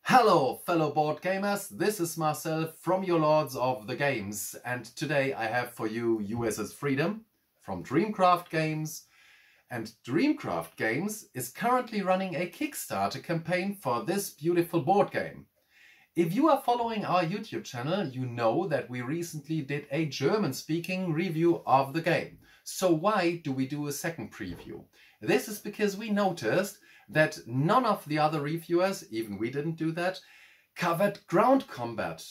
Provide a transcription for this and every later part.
Hello fellow board gamers, this is Marcel from your Lords of the Games, and today I have for you USS Freedom from Dreamcraft Games. And Dreamcraft Games is currently running a Kickstarter campaign for this beautiful board game. If you are following our YouTube channel, you know that we recently did a German-speaking review of the game. So why do we do a second preview? This is because we noticed that none of the other reviewers, even we didn't do that, covered ground combat.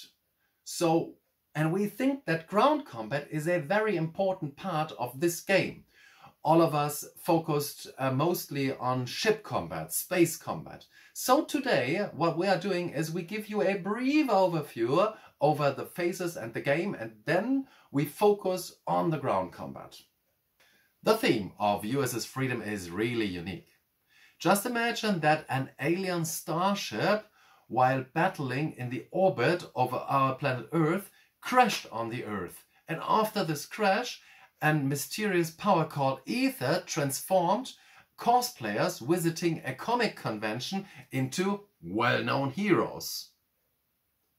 And we think that ground combat is a very important part of this game. All of us focused mostly on ship combat, space combat. So today what we are doing is we give you a brief overview over the phases and the game, and then we focus on the ground combat. The theme of USS Freedom is really unique. Just imagine that an alien starship, while battling in the orbit over our planet Earth, crashed on the Earth. And after this crash, a mysterious power called ether transformed cosplayers visiting a comic convention into well-known heroes.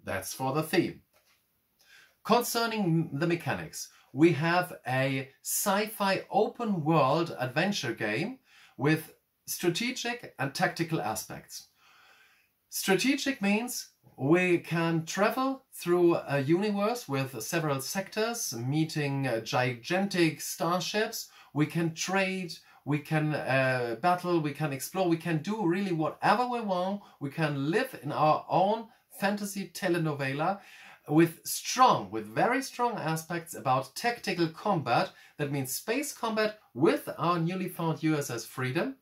That's for the theme. Concerning the mechanics, we have a sci-fi open world adventure game with strategic and tactical aspects. Strategic means we can travel through a universe with several sectors, meeting gigantic starships. We can trade, we can battle, we can explore, we can do really whatever we want. We can live in our own fantasy telenovela with very strong aspects about tactical combat. That means space combat with our newly found USS Freedom,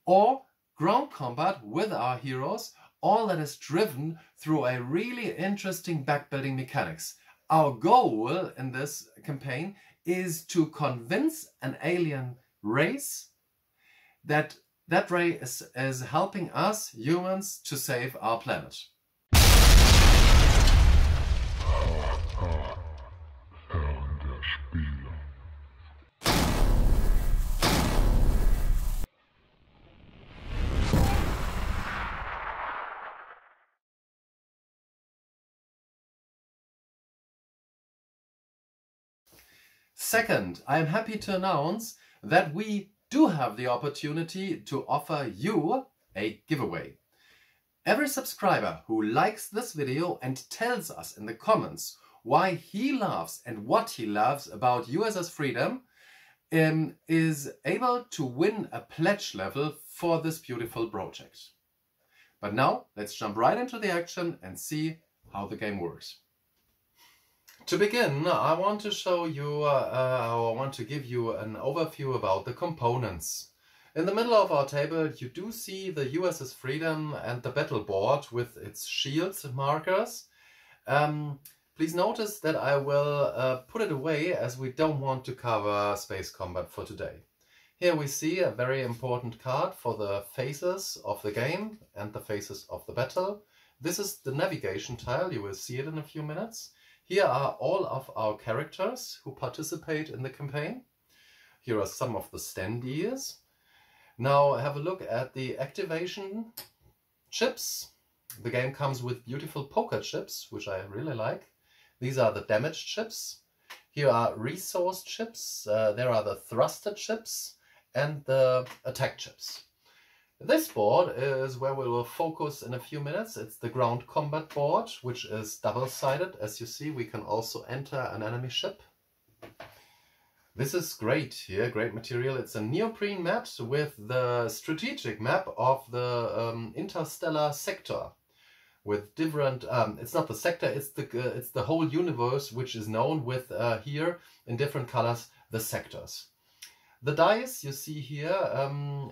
or ground combat with our heroes, all that is driven through a really interesting backbuilding mechanics. Our goal in this campaign is to convince an alien race that race is helping us humans to save our planet. Second, I am happy to announce that we do have the opportunity to offer you a giveaway. Every subscriber who likes this video and tells us in the comments why he loves and what he loves about USS Freedom is able to win a pledge level for this beautiful project. But now let's jump right into the action and see how the game works. To begin, I want to show you, I want to give you an overview about the components. In the middle of our table you do see the USS Freedom and the battle board with its shields and markers. Please notice that I will put it away as we don't want to cover space combat for today. Here we see a very important card for the phases of the game and the phases of the battle. This is the navigation tile, you will see it in a few minutes. Here are all of our characters who participate in the campaign. Here are some of the standees. Now have a look at the activation chips. The game comes with beautiful poker chips, which I really like. These are the damage chips. Here are resource chips. There are the thruster chips and the attack chips. This board is where we will focus in a few minutes. It's the ground combat board, which is double-sided. As you see, we can also enter an enemy ship. This is great here, great material. It's a neoprene mat with the strategic map of the interstellar sector. With different, it's not the sector, it's the whole universe, which is known with here in different colors, the sectors. The dice you see here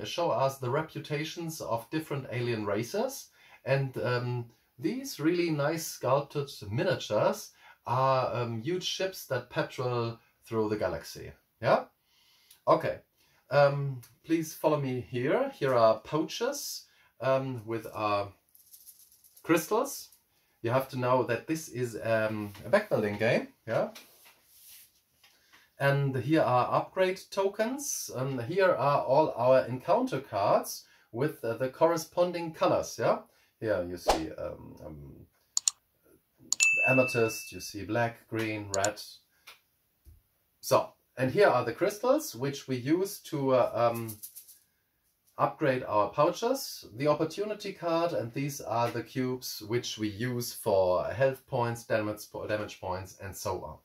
show us the reputations of different alien races, and these really nice sculpted miniatures are huge ships that patrol through the galaxy. Yeah? Okay. Please follow me here. Here are pouches with crystals. You have to know that this is a backbuilding game. Yeah? And here are upgrade tokens, and here are all our encounter cards with the corresponding colors. Yeah, Here you see amethyst, you see black, green, red. So, and here are the crystals which we use to upgrade our pouches, the opportunity card, and these are the cubes which we use for health points, damage points, and so on.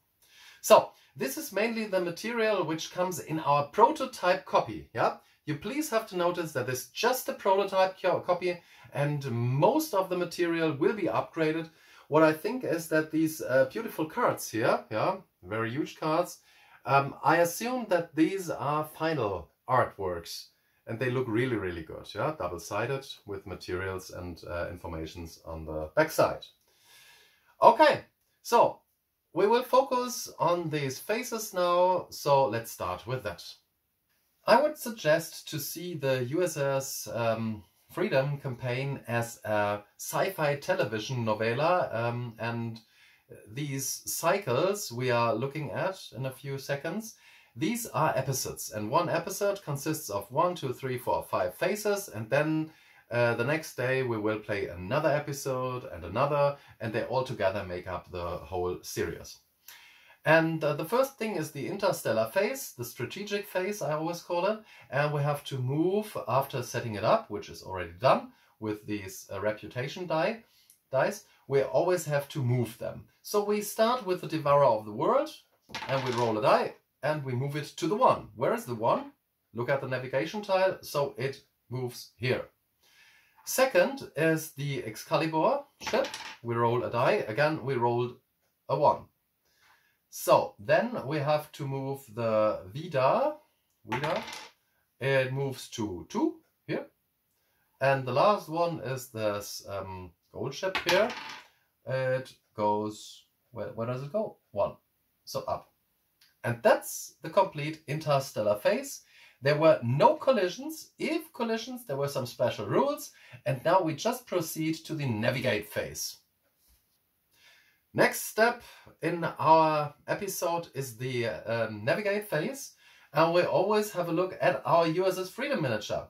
So, this is mainly the material which comes in our prototype copy. Yeah, you please have to notice that it's just a prototype copy and most of the material will be upgraded. What I think is that these beautiful cards here, yeah, very huge cards, I assume that these are final artworks and they look really, really good. Yeah, double-sided with materials and informations on the back side. Okay, so we will focus on these faces now, so let's start with that. I would suggest to see the USS Freedom campaign as a sci-fi television novella, and these cycles we are looking at in a few seconds, these are episodes, and one episode consists of 1, 2, 3, 4, 5 phases, and then the next day we will play another episode and another, and they all together make up the whole series. And the first thing is the interstellar phase, the strategic phase I always call it, and we have to move after setting it up, which is already done with these reputation dice. We always have to move them. So we start with the devourer of the world, and we roll a die, and we move it to the 1. Where is the 1? Look at the navigation tile, so it moves here. Second is the Excalibur ship. We roll a die, again we rolled a 1. So then we have to move the Vida. It moves to 2 here. And the last one is this gold ship here. It goes, where does it go? 1. So up. And that's the complete interstellar phase. There were no collisions. If collisions, there were some special rules. And now we just proceed to the navigate phase. Next step in our episode is the navigate phase, and we always have a look at our USS Freedom miniature.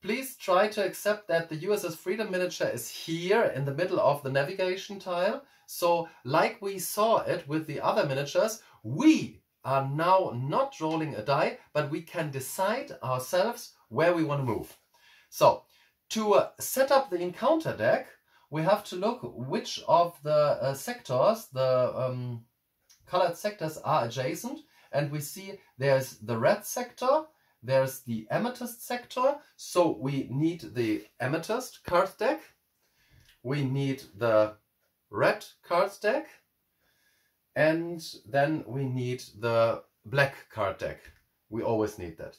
Please try to accept that the USS Freedom miniature is here in the middle of the navigation tile. So like we saw it with the other miniatures, we are now not rolling a die, but we can decide ourselves where we want to move. So to set up the encounter deck, we have to look which of the sectors, the colored sectors, are adjacent. And we see there's the red sector, there's the amethyst sector. So we need the amethyst card deck. We need the red card deck. And then we need the black card deck. We always need that.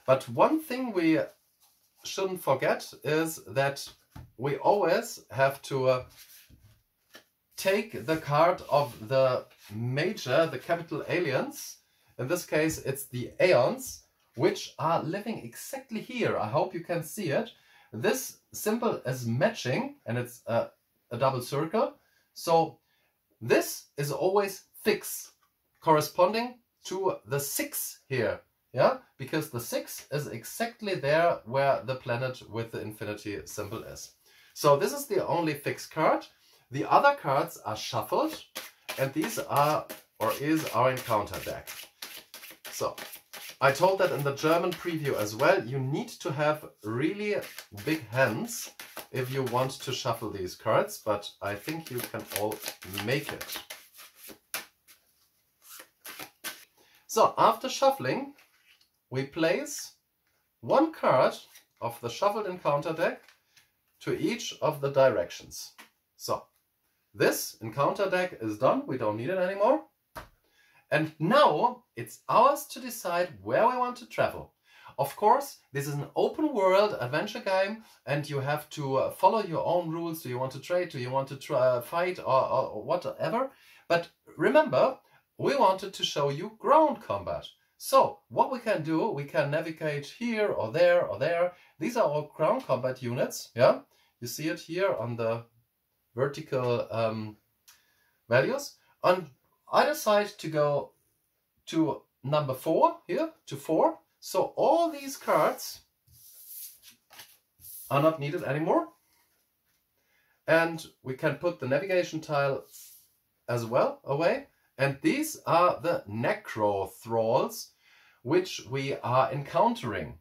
But one thing we shouldn't forget is that we always have to take the card of the major, the capital aliens. In this case, it's the Aeons, which are living exactly here. I hope you can see it. This symbol is matching, and it's a double circle. So this is always fixed, corresponding to the 6 here. Yeah, because the 6 is exactly there where the planet with the infinity symbol is. So this is the only fixed card. The other cards are shuffled, and these are, or is, our encounter deck. So I told that in the German preview as well, you need to have really big hands if you want to shuffle these cards, but I think you can all make it. So after shuffling, we place one card of the shuffled encounter deck to each of the directions. So this encounter deck is done. We don't need it anymore. And now it's ours to decide where we want to travel. Of course, this is an open world adventure game and you have to follow your own rules. Do you want to trade? Do you want to fight or whatever? But remember, we wanted to show you ground combat. So what we can do, we can navigate here or there or there. These are all ground combat units. Yeah, you see it here on the vertical values. On either side to go to number 4 here, to 4. So all these cards are not needed anymore. And we can put the navigation tile as well away. And these are the necro thralls which we are encountering.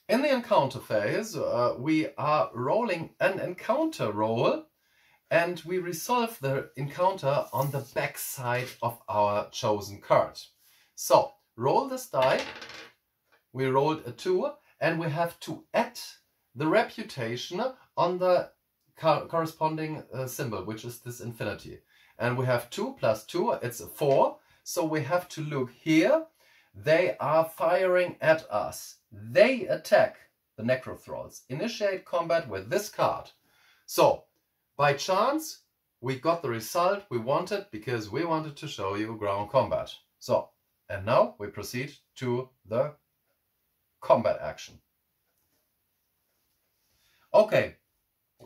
In the encounter phase, we are rolling an encounter roll, and we resolve the encounter on the back side of our chosen card. So, roll this die. We rolled a 2, and we have to add the reputation on the corresponding symbol, which is this infinity. And we have 2 plus 2, it's 4. So we have to look here. They are firing at us. They attack the necro thralls. Initiate combat with this card. So, by chance, we got the result we wanted because we wanted to show you ground combat. So, and now we proceed to the combat action. Okay,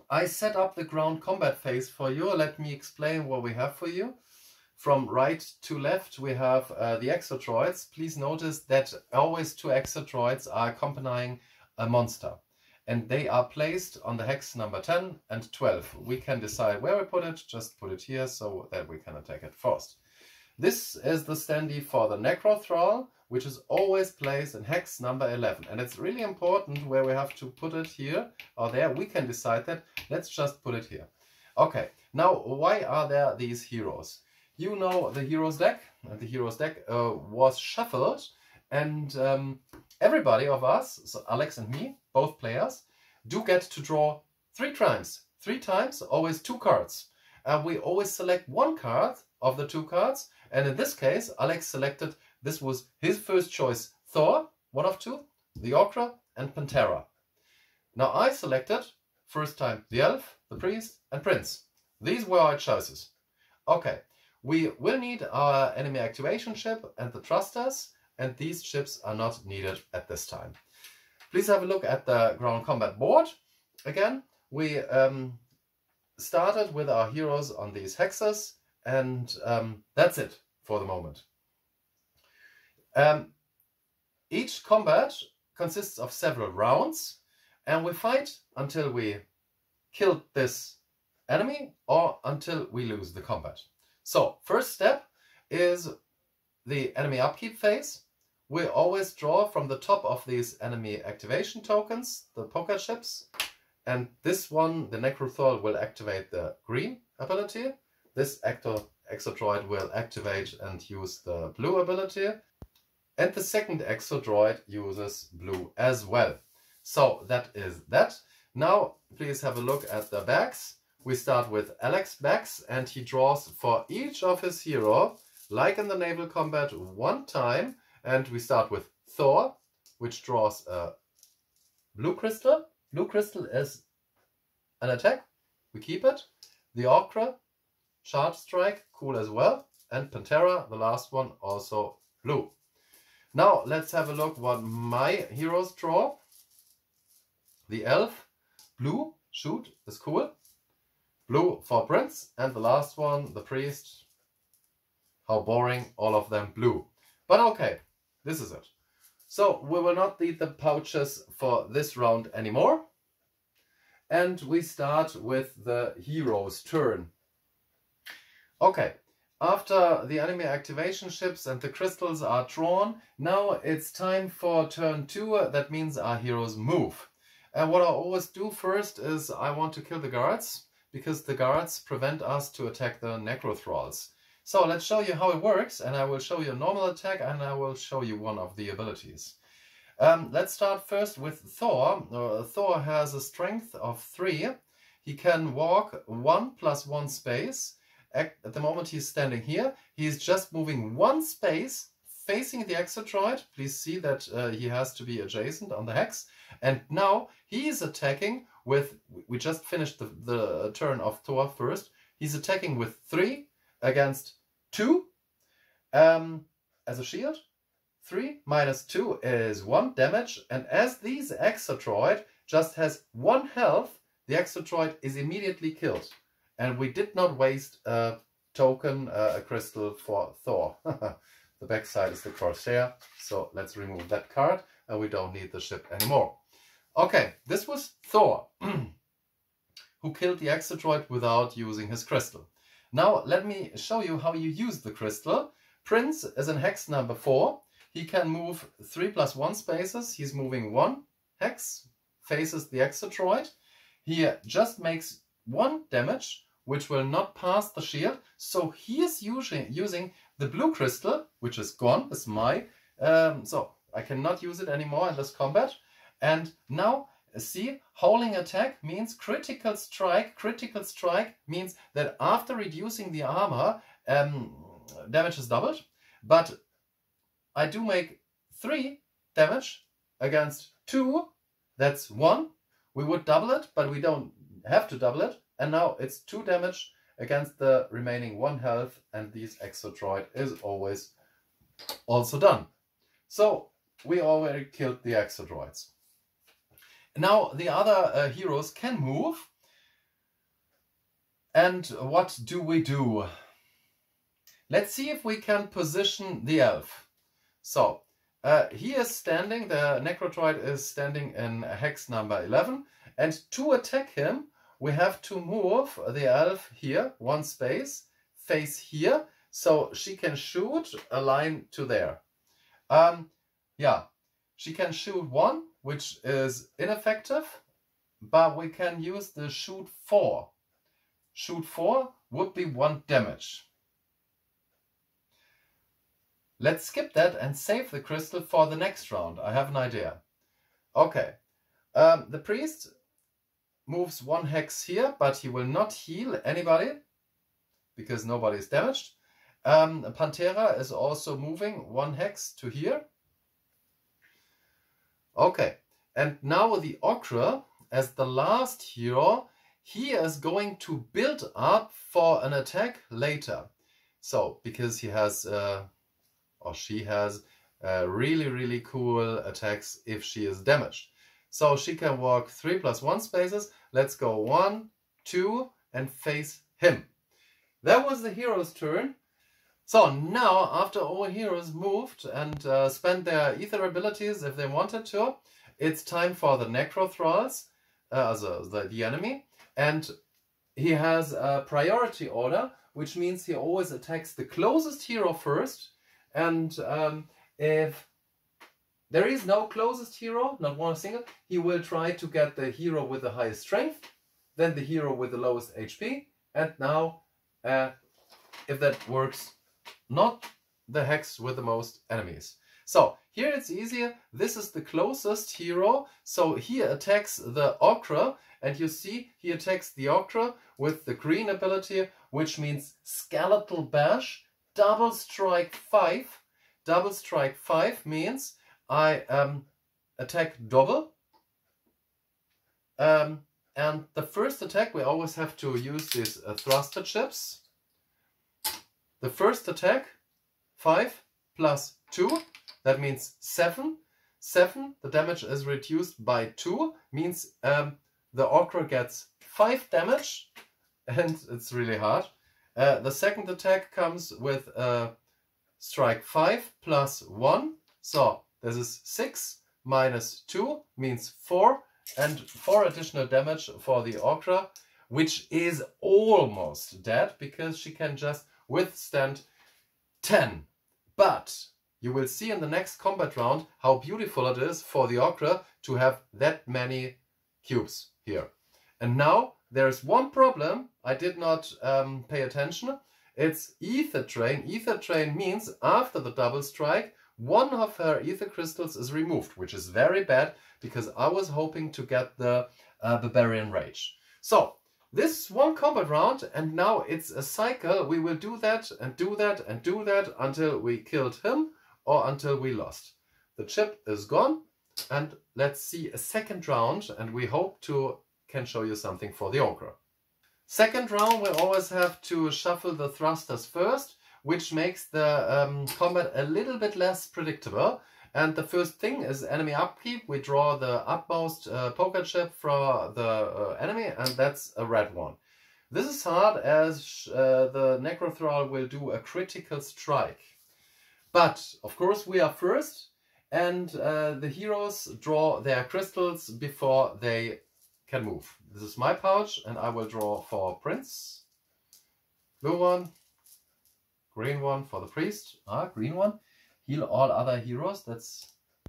I set up the ground combat phase for you. Let me explain what we have for you. From right to left, we have the exodroids. Please notice that always 2 exodroids are accompanying a monster. And they are placed on the hex number 10 and 12. We can decide where we put it. Just put it here so that we can attack it first. This is the standee for the necro thrall, which is always placed in hex number 11. And it's really important where we have to put it here or there. We can decide that. Let's just put it here. Okay, now why are there these heroes? You know the heroes deck, and the heroes deck was shuffled, and everybody of us, so Alex and me, both players, do get to draw 3 times. 3 times, always 2 cards. We always select 1 card of the 2 cards, and in this case, Alex selected, this was his first choice, Thor, 1 of 2, the Orcra, and Pantera. Now I selected, first time, the Elf, the Priest, and Prince. These were our choices. Okay. We will need our enemy activation ship and the thrusters, and these ships are not needed at this time. Please have a look at the ground combat board. Again, we started with our heroes on these hexes, and that's it for the moment. Each combat consists of several rounds, and we fight until we kill this enemy or until we lose the combat. So, first step is the enemy upkeep phase. We always draw from the top of these enemy activation tokens, the poker chips. And this one, the Necrothrall, will activate the green ability. This exodroid will activate and use the blue ability. And the second exodroid uses blue as well. So, that is that. Now, please have a look at the backs. We start with Alex backs, and he draws for each of his hero, like in the naval combat, 1 time. And we start with Thor, which draws a blue crystal. Blue crystal is an attack. We keep it. The Orcra, charge strike, cool as well. And Pantera, the last one, also blue. Now let's have a look what my heroes draw. The Elf, blue, shoot, is cool. Blue for Prince, and the last one, the Priest. How boring, all of them blue. But okay, this is it. So we will not need the pouches for this round anymore. And we start with the hero's turn. Okay, after the enemy activation ships and the crystals are drawn, now it's time for turn 2. That means our heroes move. And what I always do first is I want to kill the guards, because the guards prevent us to attack the necrothralls. So let's show you how it works, and I will show you a normal attack, and I will show you one of the abilities. Let's start first with Thor. Thor has a strength of 3. He can walk 1 + 1 space. At the moment he's standing here, he's just moving 1 space facing the exodroid. Please see that he has to be adjacent on the hex. And now he is attacking with, we just finished the turn of Thor first. He's attacking with 3 against 2 as a shield. 3 minus 2 is 1 damage. And as this exodroid just has 1 health, the exodroid is immediately killed. And we did not waste a token, a crystal for Thor. The backside is the Corsair. So let's remove that card, and we don't need the ship anymore. Okay, this was Thor, who killed the exodroid without using his crystal. Now let me show you how you use the crystal. Prince is in hex number 4. He can move 3+1 spaces. He's moving 1 hex, faces the exodroid. He just makes 1 damage, which will not pass the shield. So he is using the blue crystal, which is gone, is my. So I cannot use it anymore in this combat. And now, see, howling attack means critical strike. Critical strike means that after reducing the armor, damage is doubled. But I do make 3 damage against 2. That's 1. We would double it, but we don't have to double it. And now it's 2 damage against the remaining 1 health. And this exodroid is always also done. So we already killed the exodroids. Now the other heroes can move. And what do we do? Let's see if we can position the elf. So he is standing, the necrodroid is standing in hex number 11. And to attack him, we have to move the elf here, 1 space, face here. So she can shoot a line to there. Yeah, she can shoot 1, which is ineffective, but we can use the shoot 4. Shoot 4 would be 1 damage. Let's skip that and save the crystal for the next round. I have an idea. Okay, the priest moves 1 hex here, but he will not heal anybody because nobody is damaged. Pantera is also moving 1 hex to here. Okay, and now the Okra, as the last hero, he is going to build up for an attack later. So, because he has, or she has, really cool attacks if she is damaged. So she can walk 3+1 spaces. Let's go 1, 2, and face him. That was the hero's turn. So now, after all heroes moved and spent their ether abilities if they wanted to, it's time for the necro thralls, the enemy. And he has a priority order, which means he always attacks the closest hero first. And if there is no closest hero, not one single, he will try to get the hero with the highest strength, then the hero with the lowest HP. And now, if that works, not the hex with the most enemies. So here it's easier. This is the closest hero. So he attacks the Okra, and you see he attacks the Okra with the green ability, which means skeletal bash, double strike 5. Double strike 5 means I attack double. And the first attack, we always have to use these thruster chips. The first attack, 5 plus 2, that means 7. 7, the damage is reduced by 2, means the Okra gets 5 damage, and it's really hard. The second attack comes with strike 5 plus 1, so this is 6 minus 2 means 4, and 4 additional damage for the Okra, which is almost dead because she can just withstand 10. But you will see in the next combat round how beautiful it is for the Okra to have that many cubes here. And now there's one problem I did not pay attention. It's ether drain. Ether drain means after the double strike, 1 of her ether crystals is removed, which is very bad because I was hoping to get the Barbarian Rage. So this is one combat round, and now it's a cycle. We will do that and do that and do that until we killed him or until we lost. The chip is gone, and let's see a second round, and we hope to can show you something for the Okra. Second round, we always have to shuffle the thrusters first, which makes the combat a little bit less predictable. And the first thing is enemy upkeep. We draw the upmost poker chip for the enemy, and that's a red one. This is hard as the Necrothrall will do a critical strike. But, of course, we are first, and the heroes draw their crystals before they can move. This is my pouch, and I will draw for Prince. Blue one, green one for the priest. Green one. Heal all other heroes. That's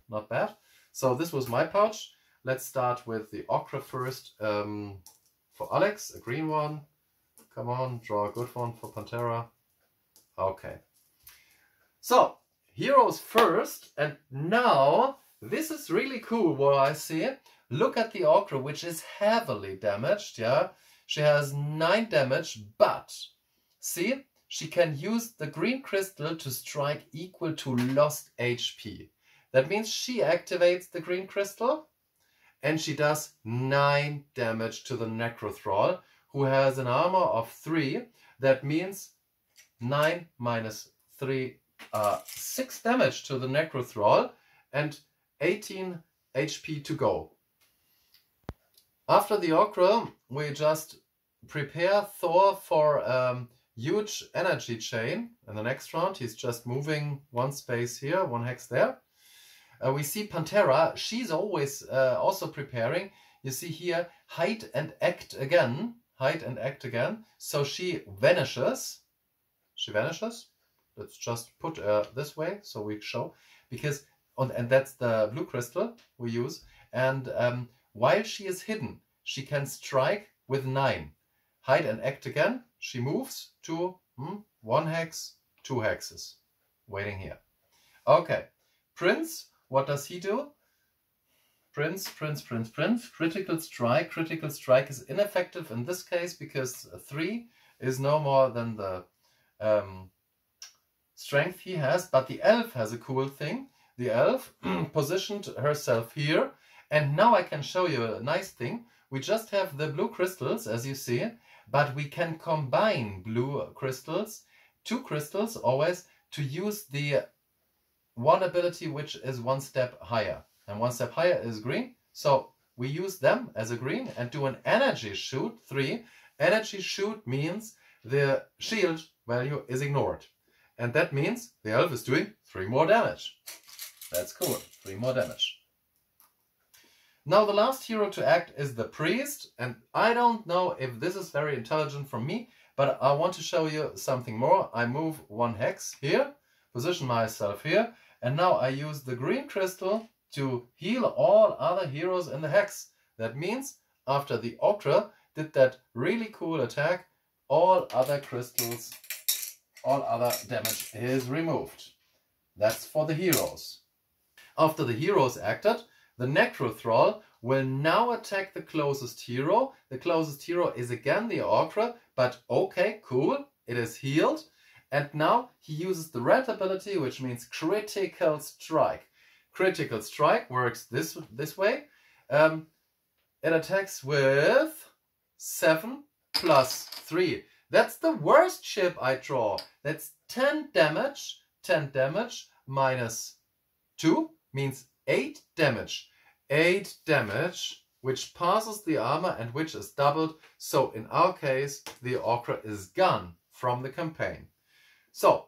not bad. So this was my pouch. Let's start with the ochre first. For Alex, a green one. Come on, draw a good one for Pantera. Okay. So, heroes first, and now, this is really cool what I see. Look at the ochre, which is heavily damaged, yeah? She has 9 damage, but, see, she can use the green crystal to strike equal to lost HP. That means she activates the green crystal, and she does 9 damage to the Necrothrall, who has an armor of 3. That means 9 minus 3, 6 damage to the Necrothrall and 18 HP to go. After the ochre, we just prepare Thor for huge energy chain. In the next round, he's just moving 1 space here, 1 hex there. We see Pantera, she's always also preparing. You see here, hide and act again. Hide and act again. So she vanishes. She vanishes. Let's just put this way so we show. Because, and that's the blue crystal we use. And while she is hidden, she can strike with 9. Hide and act again. She moves to 1 hex, 2 hexes. Waiting here. Okay. Prince, what does he do? Prince. Critical strike. Critical strike is ineffective in this case because 3 is no more than the strength he has. But the elf has a cool thing. The elf positioned herself here. And now I can show you a nice thing. We just have the blue crystals, as you see. But we can combine blue crystals, 2 crystals always, to use the one ability which is 1 step higher. And 1 step higher is green. So we use them as a green and do an energy shoot, 3. Energy shoot means the shield value is ignored. And that means the elf is doing 3 more damage. That's cool, 3 more damage. Now the last hero to act is the priest. And I don't know if this is very intelligent from me, but I want to show you something more. I move 1 hex here, position myself here, and now I use the green crystal to heal all other heroes in the hex. That means after the ochre did that really cool attack, all other crystals, all other damage is removed. That's for the heroes. After the heroes acted, the Necrothrall will now attack the closest hero. The closest hero is again the ochre, but okay, cool, it is healed. And now he uses the red ability, which means critical strike. Critical strike works this way. It attacks with 7 plus 3. That's the worst chip I draw. That's 10 damage. 10 damage minus 2 means 8 damage. 8 damage, which passes the armor and which is doubled. So in our case, the ochre is gone from the campaign. So,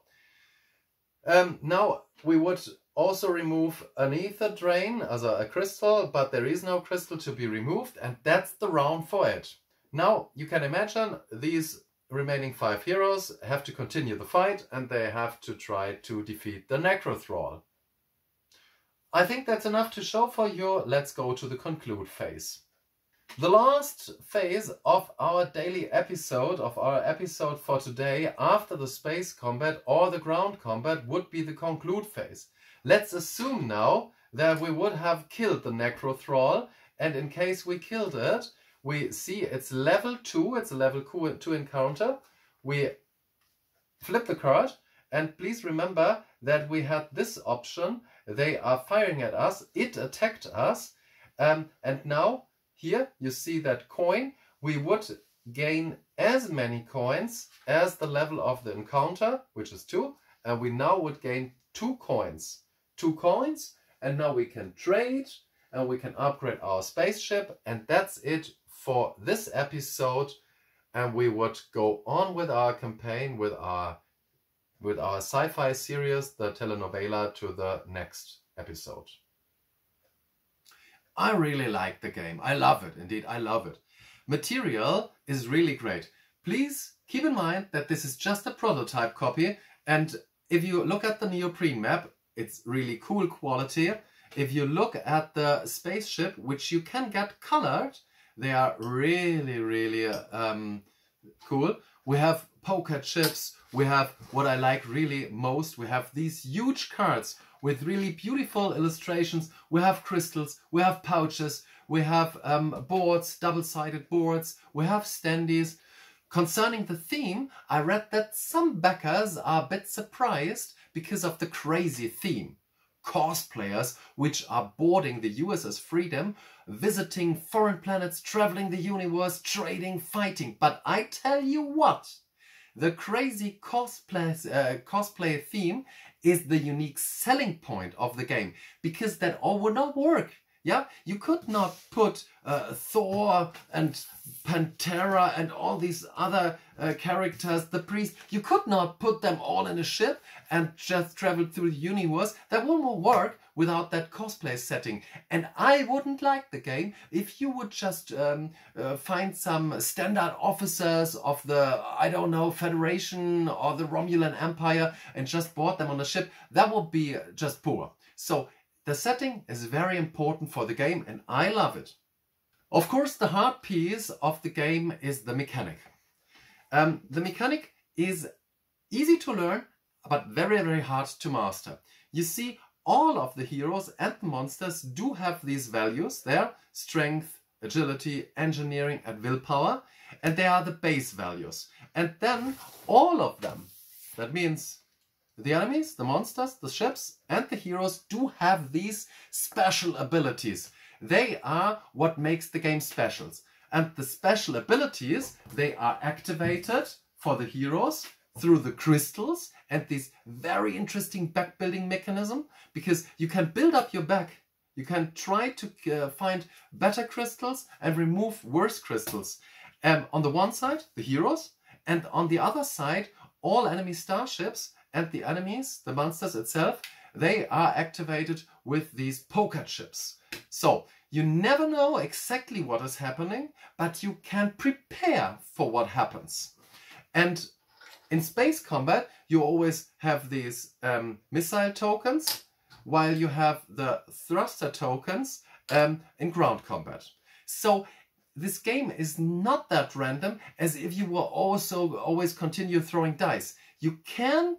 now we would also remove an ether drain, as a crystal, but there is no crystal to be removed, and that's the round for it. Now, you can imagine these remaining 5 heroes have to continue the fight, and they have to try to defeat the Necrothrall. I think that's enough to show for you. Let's go to the conclude phase. The last phase of our daily episode, of our episode for today, after the space combat or the ground combat, would be the conclude phase. Let's assume now that we would have killed the Necrothrall, and in case we killed it, we see it's level 2, it's a level 2 encounter. We flip the card, and please remember that we had this option. They are firing at us, it attacked us, and now here you see that coin. We would gain as many coins as the level of the encounter, which is 2, and we now would gain 2 coins. 2 coins, and now we can trade and we can upgrade our spaceship, and that's it for this episode. And we would go on with our campaign, with our sci-fi series, the telenovela, to the next episode. I really like the game. I love it. Indeed, I love it. Material is really great. Please keep in mind that this is just a prototype copy, and if you look at the neoprene map, it's really cool quality. If you look at the spaceship, which you can get colored, they are really, really cool. We have poker chips. We have what I like really most. We have these huge cards with really beautiful illustrations. We have crystals. We have pouches. We have boards, double-sided boards. We have standees. Concerning the theme, I read that some backers are a bit surprised because of the crazy theme. Cosplayers which are boarding the USS Freedom, visiting foreign planets, traveling the universe, trading, fighting. But I tell you what, the crazy cosplay theme is the unique selling point of the game, because that all would not work. Yeah, you could not put Thor and Pantera and all these other characters, the priest, you could not put them all in a ship and just travel through the universe. That wouldn't work without that cosplay setting. And I wouldn't like the game if you would just find some standard officers of the, I don't know, Federation or the Romulan Empire and just board them on a ship. That would be just poor. So the setting is very important for the game, and I love it. Of course, the hard piece of the game is the mechanic. The mechanic is easy to learn, but very, very hard to master. You see, all of the heroes and the monsters do have these values there: strength, agility, engineering, and willpower. And they are the base values. And then all of them, that means the enemies, the monsters, the ships, and the heroes do have these special abilities. They are what makes the game special. And the special abilities, they are activated for the heroes through the crystals and this very interesting back building mechanism, because you can build up your back. You can try to find better crystals and remove worse crystals. On the one side, the heroes, and on the other side, all enemy starships and the enemies, the monsters itself, they are activated with these poker chips. So you never know exactly what is happening, but you can prepare for what happens. And in space combat, you always have these missile tokens, while you have the thruster tokens in ground combat. So this game is not that random as if you will also always continue throwing dice. You can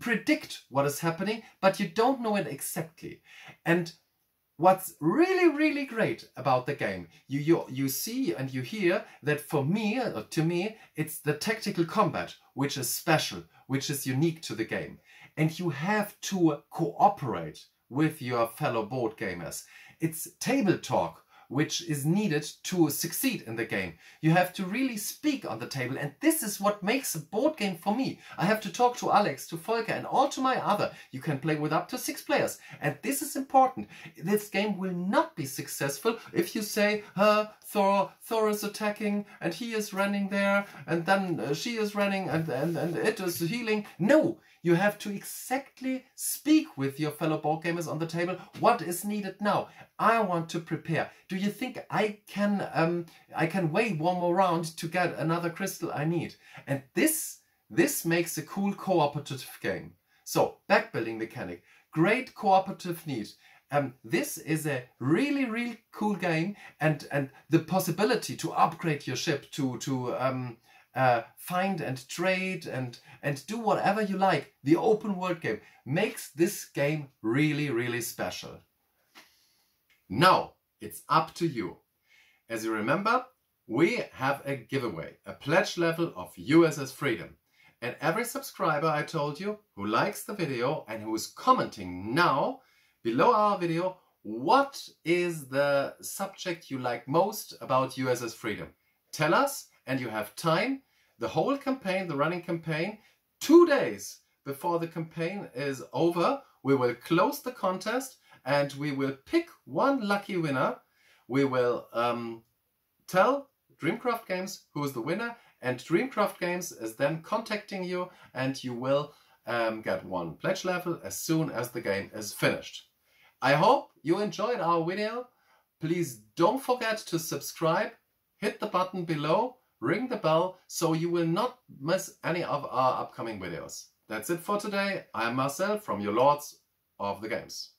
predict what is happening, but you don't know it exactly. And what's really, really great about the game, you see and you hear that for me, or to me, it's the tactical combat, which is special, which is unique to the game. And you have to cooperate with your fellow board gamers. It's table talk, which is needed to succeed in the game. You have to really speak on the table, and this is what makes a board game for me. I have to talk to Alex, to Volker, and all to my other. You can play with up to 6 players, and this is important. This game will not be successful if you say, Thor is attacking, and he is running there, and then she is running, and it is healing. No! You have to exactly speak with your fellow board gamers on the table. What is needed now? I want to prepare. Do you think I can wait one more round to get another crystal I need? And this makes a cool cooperative game. So, backbuilding mechanic, great cooperative need. This is a really, really cool game, and the possibility to upgrade your ship, to find and trade and do whatever you like. The open world game makes this game really, really special. Now it's up to you. As you remember, we have a giveaway, a pledge level of USS Freedom. And every subscriber, I told you, who likes the video and who is commenting now below our video, what is the subject you like most about USS Freedom? Tell us, and you have time, the whole campaign, the running campaign, 2 days before the campaign is over, we will close the contest and we will pick one lucky winner. We will tell Dreamcraft Games who is the winner, and Dreamcraft Games is then contacting you, and you will get one pledge level as soon as the game is finished. I hope you enjoyed our video. Please don't forget to subscribe, hit the button below, ring the bell so you will not miss any of our upcoming videos. That's it for today. I'm Marcel from your Lords of the Games.